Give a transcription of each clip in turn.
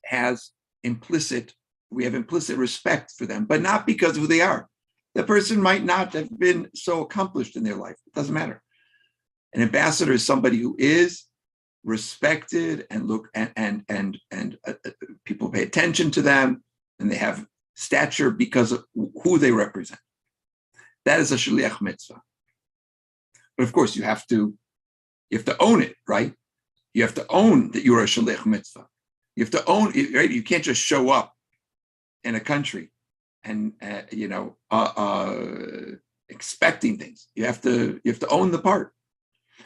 has we have implicit respect for them, but not because of who they are. The person might not have been so accomplished in their life. It doesn't matter. An ambassador is somebody who is respected and people pay attention to them, and they have stature because of who they represent. That is a shliach mitzvah. But of course, you have to own it, right? You have to own that you're a shliach mitzvah. You have to own it, right? You can't just show up in a country and expecting things. You have to own the part.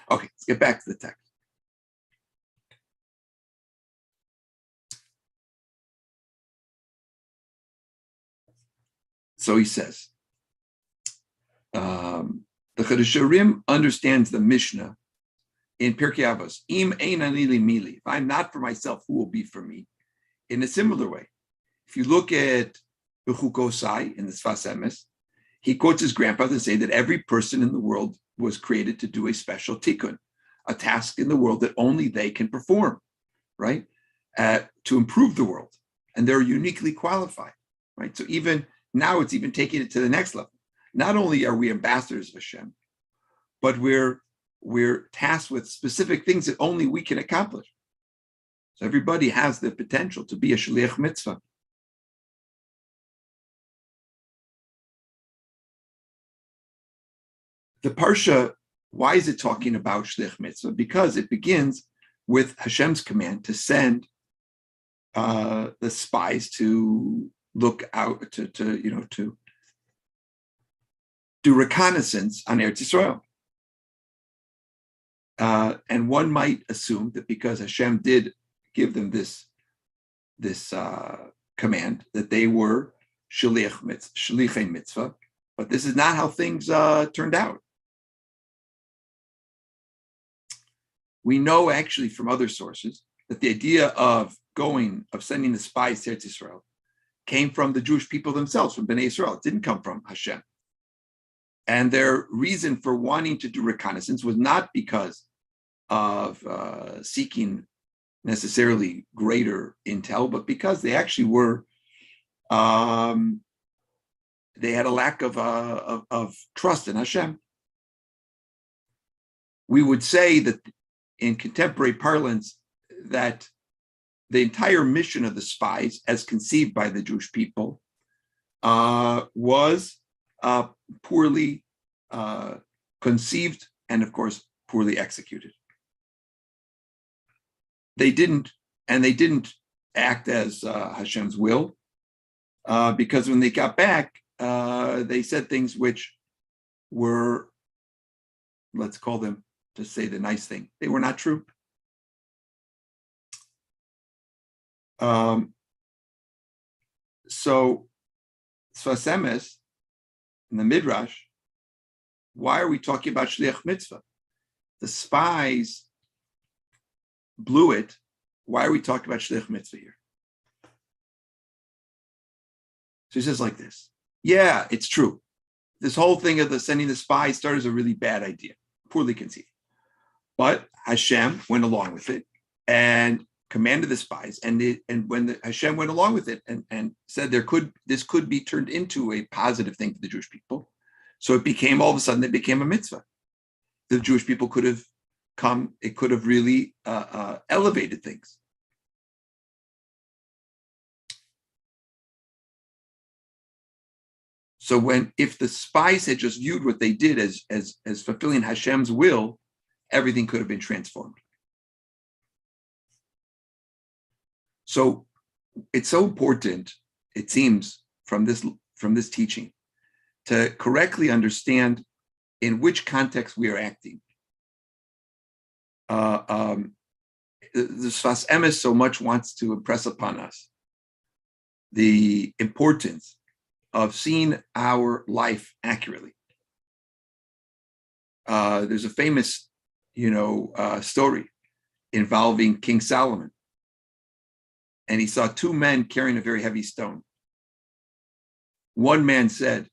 Okay, let's get back to the text. So he says, the Chadasharim understands the Mishnah in Pirkei Avos. Im ein ani li mili. If I'm not for myself, who will be for me? In a similar way, if you look at Bechukosai in the Sfas Emes, he quotes his grandfather to say that every person in the world was created to do a special tikkun, a task in the world that only they can perform, right? To improve the world. And they're uniquely qualified, right? So even now it's even taking it to the next level. Not only are we ambassadors of Hashem, but we're tasked with specific things that only we can accomplish. So everybody has the potential to be a shliach mitzvah. The Parsha, why is it talking about shliach mitzvah? Because it begins with Hashem's command to send the spies to look out, to do reconnaissance on Eretz Yisrael. And one might assume that because Hashem did give them this command, that they were shlichei mitzvah, but this is not how things turned out. We know actually from other sources that the idea of sending the spies to Eretz Yisrael came from the Jewish people themselves, from Bnei Yisrael. It didn't come from Hashem. And their reason for wanting to do reconnaissance was not because of seeking necessarily greater intel, but because they actually were, they had a lack of trust in Hashem. We would say that in contemporary parlance, that the entire mission of the spies, as conceived by the Jewish people, was poorly conceived and, of course, poorly executed. They didn't act as Hashem's will, because when they got back, they said things which were, let's call them, to say the nice thing, they were not true. So, Sfas Emes in the Midrash, why are we talking about shliach mitzvah? The spies blew it. Why are we talking about shliach mitzvah here? So he says like this. Yeah, it's true. This whole thing of sending the spies started as a really bad idea, poorly conceived. But Hashem went along with it and commanded the spies. And when Hashem went along with it and said this could be turned into a positive thing for the Jewish people, so it became, all of a sudden, it became a mitzvah. The Jewish people could have it could have really elevated things. So if the spies had just viewed what they did as fulfilling Hashem's will, everything could have been transformed. So it's so important, it seems, from this teaching, to correctly understand in which context we are acting. The Sfas Emes so much wants to impress upon us the importance of seeing our life accurately. There's a famous, story involving King Solomon, and he saw two men carrying a very heavy stone. One man said,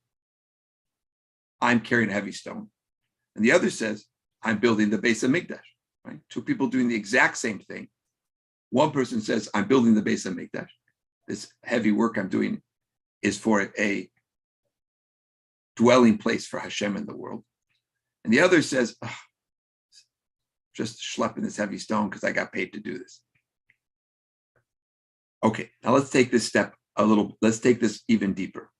"I'm carrying a heavy stone," and the other says, "I'm building the Beis Hamikdash." Right? Two people doing the exact same thing, One person says, I'm building the Beis HaMikdash. This heavy work I'm doing is for a dwelling place for Hashem in the world. And the other says, oh, just schlepping this heavy stone because I got paid to do this. Okay, now let's take this step let's take this even deeper.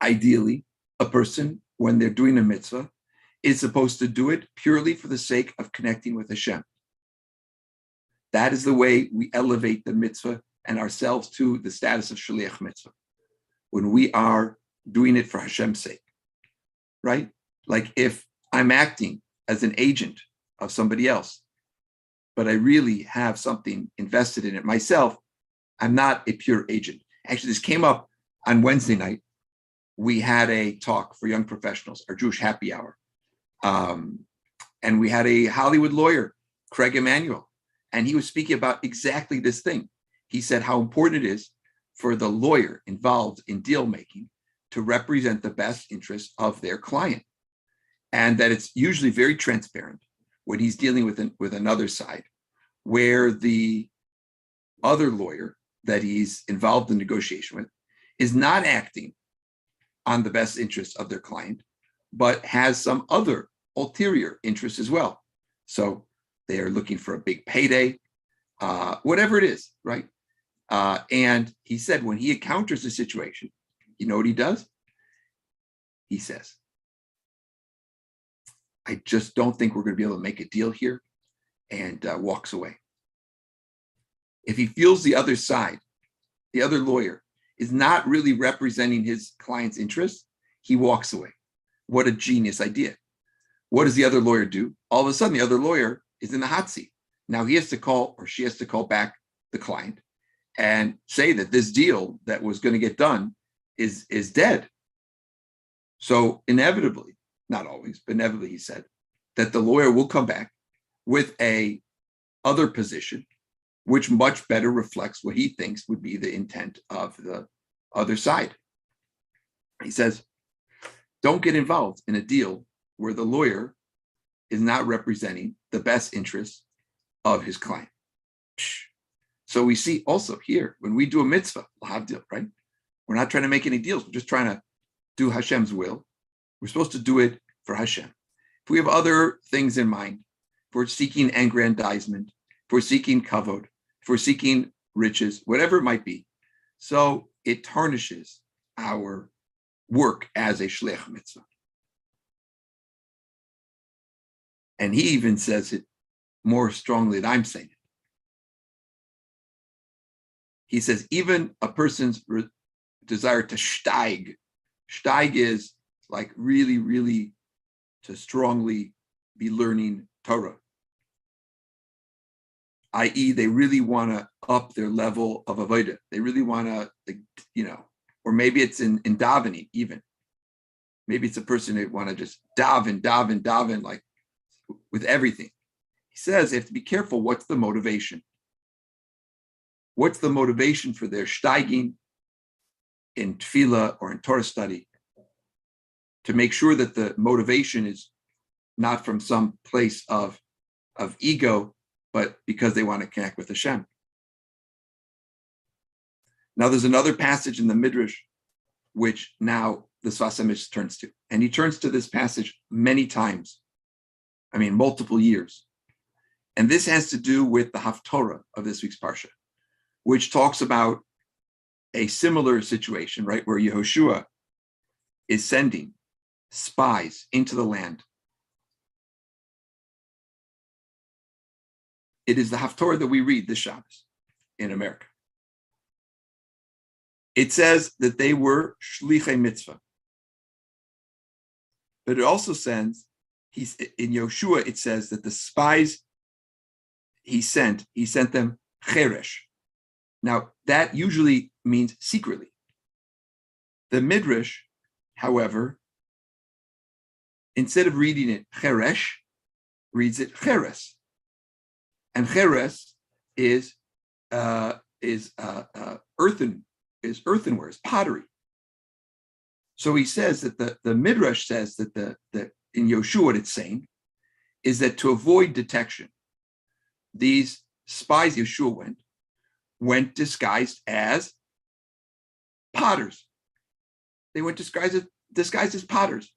Ideally, a person, when they're doing a mitzvah, is supposed to do it purely for the sake of connecting with Hashem. That is the way we elevate the mitzvah and ourselves to the status of shliach mitzvah, when we are doing it for Hashem's sake, right? Like if I'm acting as an agent of somebody else, but I really have something invested in it myself, I'm not a pure agent. Actually, this came up on Wednesday night. We had a talk for young professionals, our Jewish happy hour. And we had a Hollywood lawyer, Craig Emanuel, and he was speaking about exactly this thing. He said how important it is for the lawyer involved in deal making to represent the best interests of their client, and that it's usually very transparent when he's dealing with another side, where the other lawyer that he's involved in negotiation with is not acting on the best interests of their client, but has some other ulterior interests as well. So they are looking for a big payday, whatever it is, right? And he said when he encounters a situation, you know what he does? He says, I just don't think we're going to be able to make a deal here, and walks away. If he feels the other side, the other lawyer, is not really representing his client's interests, he walks away. What a genius idea. What does the other lawyer do? All of a sudden, the other lawyer is in the hot seat. Now he has to call, or she has to call back the client and say that this deal that was going to get done is dead. So inevitably, not always, but inevitably, he said that the lawyer will come back with a other position, which much better reflects what he thinks would be the intent of the other side. He says, don't get involved in a deal where the lawyer is not representing the best interests of his client. So we see also here, when we do a mitzvah, right? We're not trying to make any deals. We're just trying to do Hashem's will. We're supposed to do it for Hashem. If we have other things in mind, if we're seeking aggrandizement, if we're seeking kavod, if we're seeking riches, whatever it might be, so it tarnishes our work as a shliach mitzvah. And he even says it more strongly than I'm saying it. He says even a person's desire to steig is like really, really to strongly be learning Torah, i.e. they really want to up their level of avodah. They really want to, or maybe it's in davening even. Maybe it's a person who want to just daven, like with everything. He says they have to be careful. What's the motivation? What's the motivation for their steiging in tefillah or in Torah study? To make sure that the motivation is not from some place of ego, but because they want to connect with Hashem. Now there's another passage in the Midrash which now the Sfas Emes turns to. And he turns to this passage many times. Multiple years. And this has to do with the Haftorah of this week's Parsha, which talks about a similar situation, right? Where Yehoshua is sending spies into the land. It is the Haftorah that we read this Shabbos in America. It says that they were shlichei mitzvah. But it also says, in Yehoshua, it says that the spies he sent them cheresh. Now, that usually means secretly. The Midrash, however, instead of reading it cheresh, reads it cheres. And cheres is earthenware, is pottery. So he says that the Midrash says that the in Yoshua, what it's saying is that to avoid detection, these spies Yeshua went disguised as potters. They went disguised as potters.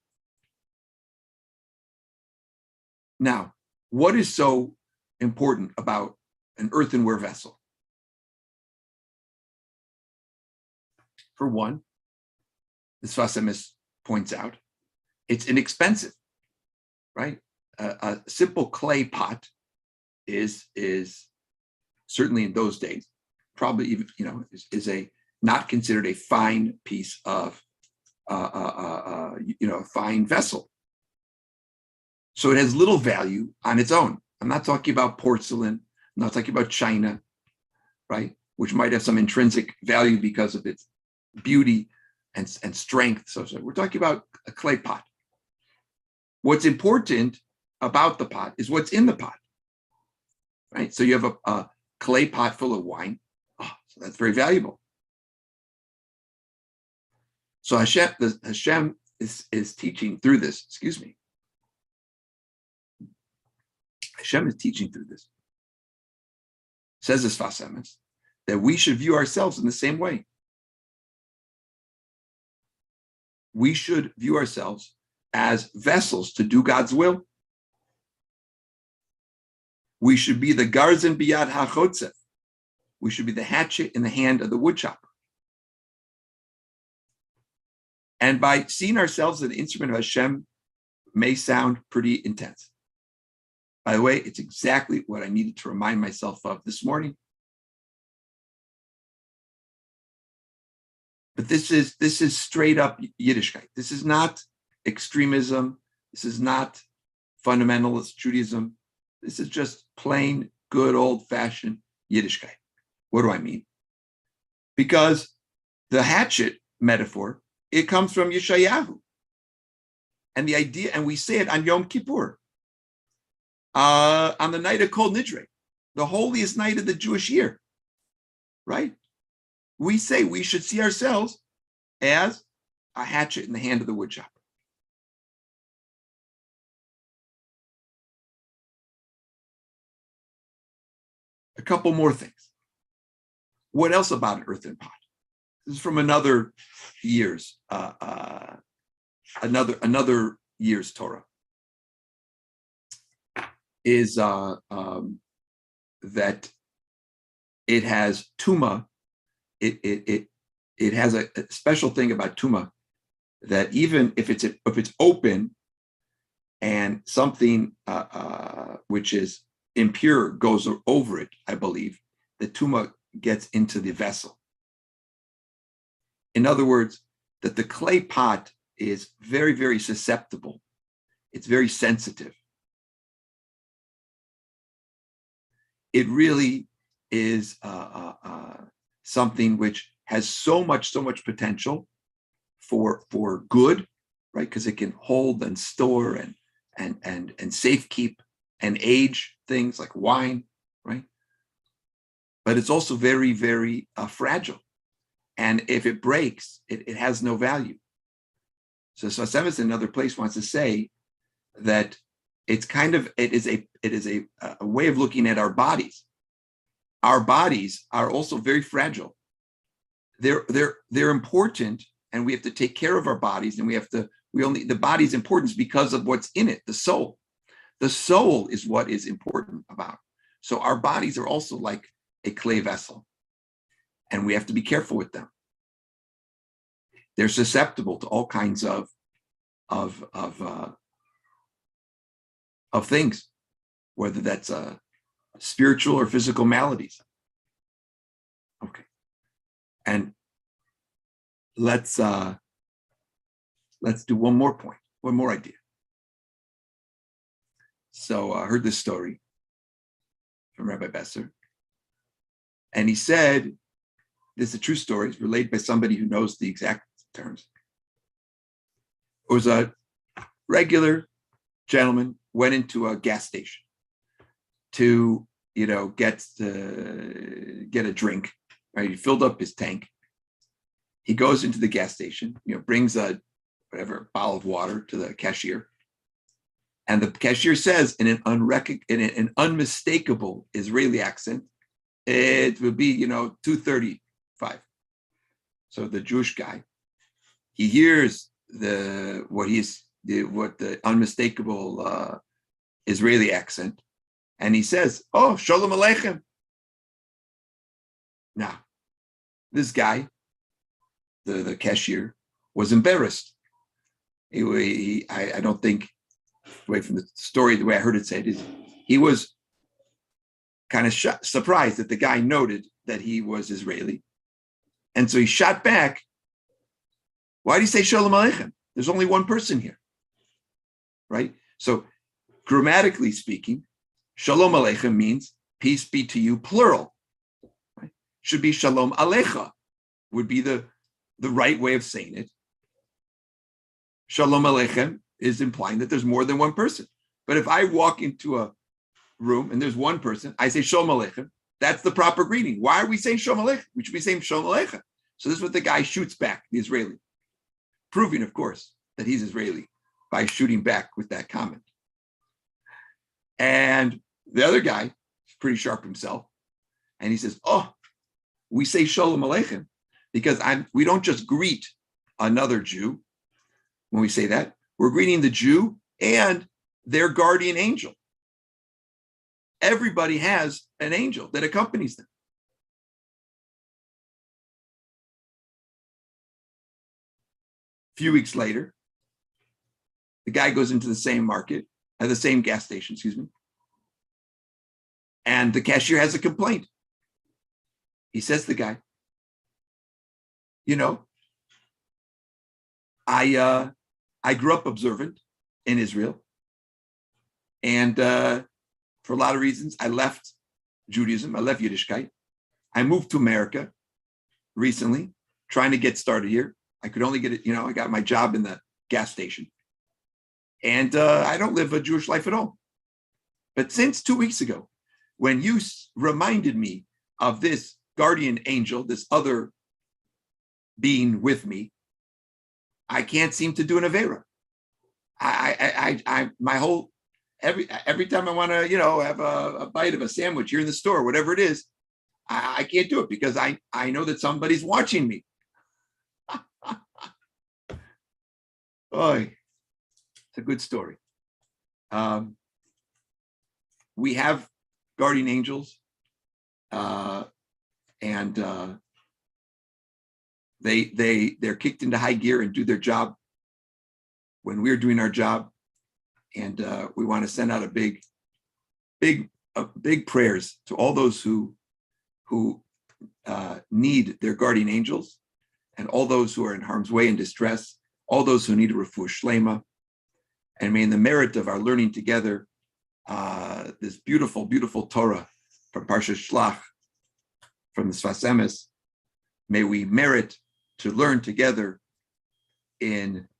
Now, what is so important about an earthenware vessel? For one, the Sfas Emes points out, it's inexpensive, right? A simple clay pot is certainly in those days, probably even, is a not considered a fine piece of, a fine vessel. So it has little value on its own. I'm not talking about porcelain. I'm not talking about china, right? Which might have some intrinsic value because of its beauty and strength. So we're talking about a clay pot. What's important about the pot is what's in the pot, right? So you have a clay pot full of wine. Oh, so that's very valuable. So Hashem is teaching through this. Excuse me. Hashem is teaching through this. Says this Sfas Emes, that we should view ourselves in the same way. We should view ourselves as vessels to do God's will. We should be the garzin biyad hachotzef. We should be the hatchet in the hand of the woodchopper. And by seeing ourselves as an instrument of Hashem may sound pretty intense. By the way, it's exactly what I needed to remind myself of this morning. But this is straight up Yiddishkeit. This is not extremism. This is not fundamentalist Judaism. This is just plain, good, old-fashioned Yiddishkeit. What do I mean? Because the hatchet metaphor, it comes from Yeshayahu. And the idea, and we say it on Yom Kippur, on the night of Kol Nidre, the holiest night of the Jewish year, right? We say we should see ourselves as a hatchet in the hand of the woodchopper. A couple more things. What else about an earthen pot? This is from another year's another year's Torah. Is that it has tuma. It has a special thing about tuma that even if it's open and something which is impure goes over it, I believe the tuma gets into the vessel. In other words, that the clay pot is very, very susceptible. It's very sensitive. It really is something which has so much potential for good, right? Because it can hold and store and safe keep and age things like wine, right? But it's also very, very fragile. And if it breaks, it has no value. So Sfas Emes in another place wants to say that it is a way of looking at our bodies. Our bodies are also very fragile. They're important, and we have to take care of our bodies, and the body's importance because of what's in it, the soul. The soul is what is important about. So our bodies are also like a clay vessel, and we have to be careful with them. They're susceptible to all kinds of things, whether that's spiritual or physical maladies. Okay, and let's do one more point, one more idea. So I heard this story from Rabbi Besser, and he said, this is a true story, it's relayed by somebody who knows the exact terms. It was a regular gentleman went into a gas station to, get a drink, right? He filled up his tank. He goes into the gas station, brings a bottle of water to the cashier. And the cashier says in an unmistakable Israeli accent, it would be, 235. So the Jewish guy, he hears the unmistakable Israeli accent, and he says, "Oh, Shalom Aleichem." Now, this guy, the cashier, was embarrassed. I don't think, away from the story, the way I heard it said, is he was kind of surprised that the guy noted that he was Israeli. And so he shot back, "Why do you say Shalom Aleichem? There's only one person here." Right? So grammatically speaking, Shalom Aleichem means peace be to you, plural. Right? Should be Shalom Alecha, would be the right way of saying it. Shalom Aleichem is implying that there's more than one person. But if I walk into a room and there's one person, I say Shalom Aleichem. That's the proper greeting. Why are we saying Shalom Aleichem? We should be saying Shalom Aleichem. So this is what the guy shoots back, the Israeli, proving, of course, that he's Israeli by shooting back with that comment. And the other guy is pretty sharp himself, and he says, "Oh, we say Shalom Aleichem because we don't just greet another Jew when we say that. We're greeting the Jew and their guardian angel. Everybody has an angel that accompanies them." A few weeks later, the guy goes into the same market, at the same gas station, and the cashier has a complaint. He says to the guy, I grew up observant in Israel, and for a lot of reasons, I left Judaism, I left Yiddishkeit. I moved to America recently, trying to get started here. I could only get it, I got my job in the gas station. And I don't live a Jewish life at all. But since 2 weeks ago, when you reminded me of this guardian angel, this other being with me, I can't seem to do an Avera. Every time I want to, have a bite of a sandwich here in the store, whatever it is, I can't do it because I know that somebody's watching me. Boy, it's a good story. We have guardian angels, and they're kicked into high gear and do their job when we're doing our job, and we want to send out a big prayers to all those who need their guardian angels, and all those who are in harm's way and distress, all those who need a refuah shlema. And may in the merit of our learning together this beautiful, beautiful Torah from Parsha Shelach, from the Sfas Emes, may we merit to learn together in